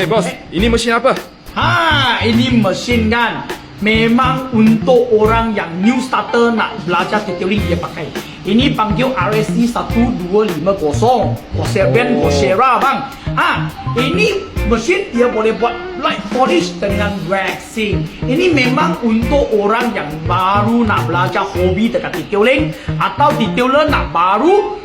Bos, ini mesin apa? Ini mesin kan memang untuk orang yang new starter nak belajar detailing dia pakai. Ini panggil RSC 1250 Coursera bang. Ini mesin dia boleh buat light polish dengan waxing. Ini memang untuk orang yang baru nak belajar hobi dekat detailing atau detailer nak baru.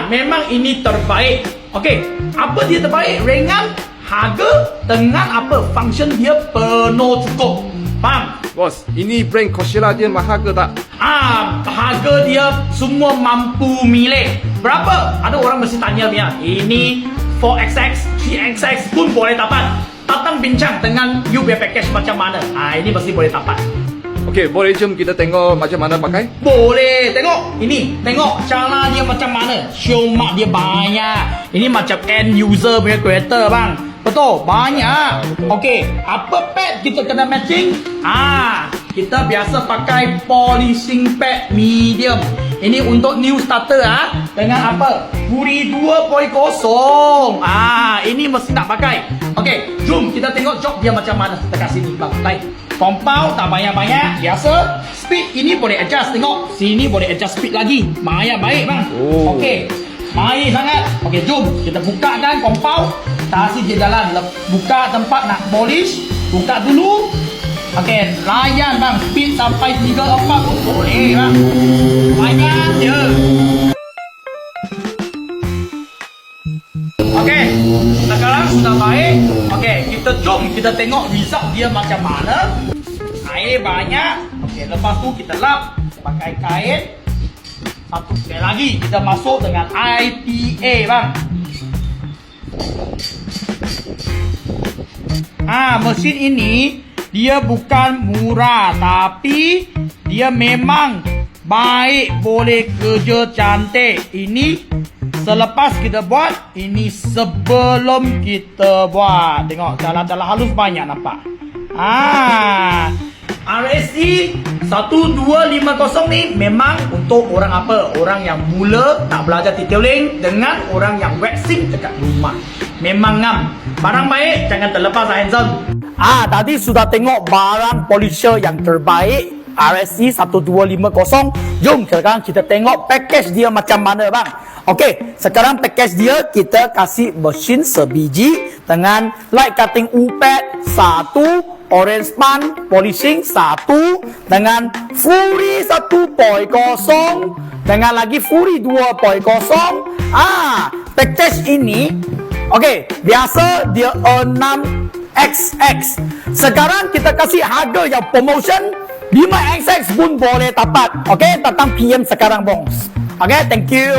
Memang ini terbaik. Okey, apa dia terbaik? Ringan, harga dengan apa? Function dia penuh cukup. Faham? Bos, ini brand Coursera dia mahal ke tak? Harga dia semua mampu milik. Berapa? Ada orang mesti tanya dia. Ini 4XX, 3XX pun boleh dapat. Datang bincang dengan you punya package macam mana. Ini mesti boleh dapat. Okey, boleh jom kita tengok macam mana pakai? Boleh. Tengok. Ini. Tengok cara dia macam mana. Show mak dia banyak. Ini macam end user punya kereta bang. Betul. Banyak. Okey. Apa pad kita kena matching? Kita biasa pakai polishing pad medium. Ini untuk new starter dengan apa? Furi 2.0. Ini mesti nak pakai. Okey, jom kita tengok job dia macam mana dekat sini bang. Baik. Compound tak banyak-banyak, biasa. Speed ini boleh adjust. Tengok, sini boleh adjust speed lagi. Banyak baik bang. Okey. Baik sangat. Okey, jom kita buka kan compound. Kita kasih dia jalan. Buka tempat nak polish. Buka dulu. Okey, layan bang. Speed sampai 3-4 pun boleh bang. Banyak je. Okey, sekarang sudah baik. Okey, kita jom kita tengok result dia macam mana. Air banyak. Okey, lepas tu kita lap pakai kain. Satu sekali lagi kita masuk dengan IPA bang. Mesin ini dia bukan murah tapi dia memang baik, boleh kerja cantik. Ini selepas kita buat, ini sebelum kita buat. Tengok jalan-jalan halus banyak nampak. RSC 1250 ni memang untuk orang apa? Orang yang mula tak belajar detailing dengan orang yang waxing dekat rumah. Memang ngam. Barang baik, jangan terlepas handsome. Tadi sudah tengok barang polisher yang terbaik RSC 1250. Jom sekarang kita tengok package dia macam mana bang. Okey, sekarang package dia kita kasih mesin sebiji dengan light cutting U-pad 1, orange span polishing 1, dengan Furi 1.0, dengan lagi Furi 2.0. Package ini okey, biasa dia 6XX. Sekarang kita kasih harga yang promotion 5XX pun boleh dapat. Okey, datang PM sekarang bos. Okey, thank you.